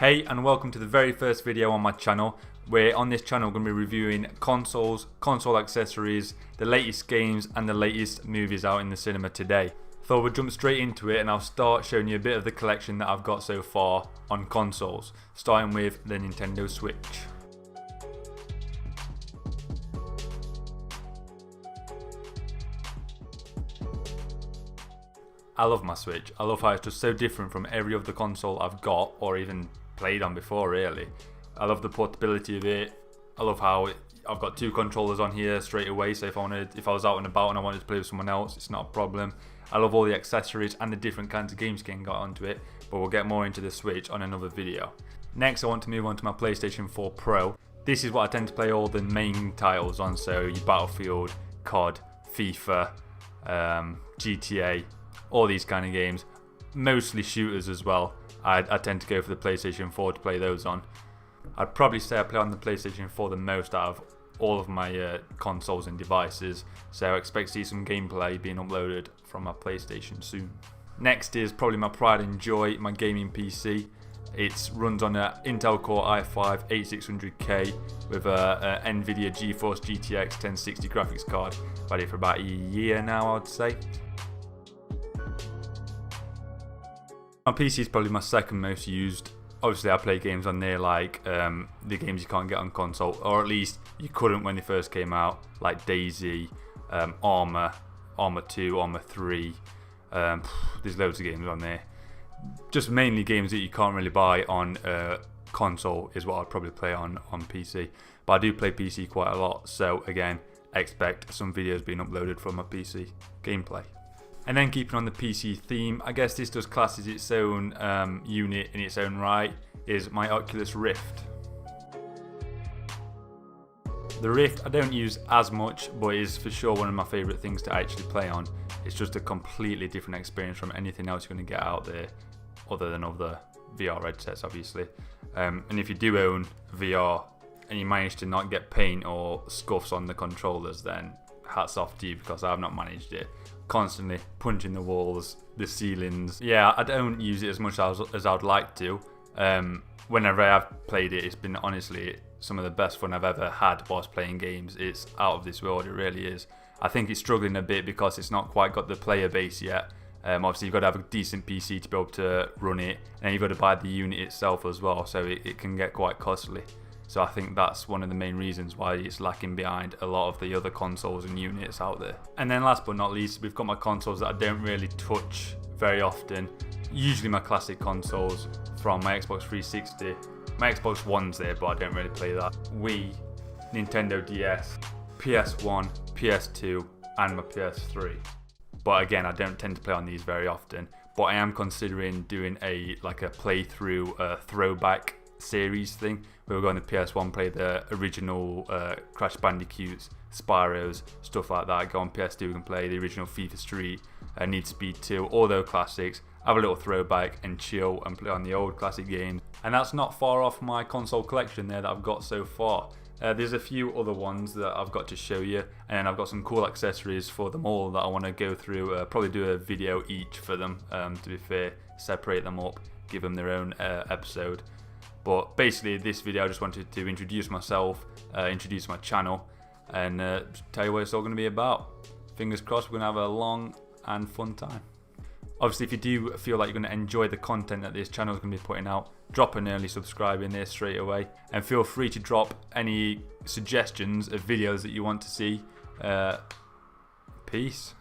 Hey, and welcome to the very first video on my channel, where on this channel I'm going to be reviewing consoles, console accessories, the latest games and the latest movies out in the cinema today. So we'll jump straight into it and I'll start showing you a bit of the collection that I've got so far on consoles, starting with the Nintendo Switch. I love my Switch. I love how it's just so different from every other console I've got or even played on before, really. I love the portability of it. I love how I've got two controllers on here straight away, so if I was out and about and I wanted to play with someone else, it's not a problem. I love all the accessories and the different kinds of games you can get onto it, but we'll get more into the Switch on another video. Next I want to move on to my PlayStation 4 Pro. This is what I tend to play all the main titles on, so your Battlefield, COD, FIFA, GTA, all these kind of games, mostly shooters as well. I tend to go for the PlayStation 4 to play those on. I'd probably say I play on the PlayStation 4 the most out of all of my consoles and devices, so I expect to see some gameplay being uploaded from my PlayStation soon. Next is probably my pride and joy, my gaming PC. It runs on an Intel Core i5 8600K with a Nvidia GeForce GTX 1060 graphics card. I've had it for about a year now, I'd say. My PC is probably my second most used. Obviously I play games on there like the games you can't get on console, or at least you couldn't when they first came out, like DayZ, Armour 2, Armour 3, there's loads of games on there. Just mainly games that you can't really buy on console is what I'd probably play on PC. But I do play PC quite a lot, so again, expect some videos being uploaded from my PC gameplay. And then keeping on the PC theme, I guess this does class as its own unit in its own right, is my Oculus Rift. The Rift I don't use as much, but is for sure one of my favourite things to actually play on. It's just a completely different experience from anything else you're going to get out there, other than other VR headsets obviously. And if you do own VR and you manage to not get paint or scuffs on the controllers, then hats off to you, because I've not managed it. Constantly punching the walls, the ceilings. Yeah, I don't use it as much as I'd like to. Whenever I've played it, it's been honestly some of the best fun I've ever had whilst playing games. It's out of this world, it really is. I think it's struggling a bit because it's not quite got the player base yet. Obviously you've got to have a decent PC to be able to run it, and you've got to buy the unit itself as well, so it can get quite costly. So I think that's one of the main reasons why it's lacking behind a lot of the other consoles and units out there. And then last but not least, we've got my consoles that I don't really touch very often. Usually my classic consoles from my Xbox 360. My Xbox One's there, but I don't really play that. Wii, Nintendo DS, PS1, PS2 and my PS3. But again, I don't tend to play on these very often. But I am considering doing a playthrough throwback series thing. We'll go on the PS1, play the original Crash Bandicoots, Spyros, stuff like that. Go on PS2, we can play the original FIFA Street, Need Speed 2, all those classics. Have a little throwback and chill and play on the old classic games. And that's not far off my console collection there that I've got so far. There's a few other ones that I've got to show you, and I've got some cool accessories for them all that I want to go through. Probably do a video each for them, to be fair, separate them up, give them their own episode. But basically this video I just wanted to introduce myself, introduce my channel, and tell you what it's all going to be about. Fingers crossed we're going to have a long and fun time. Obviously if you do feel like you're going to enjoy the content that this channel is going to be putting out, drop an early subscribe in there straight away, and feel free to drop any suggestions of videos that you want to see. Peace.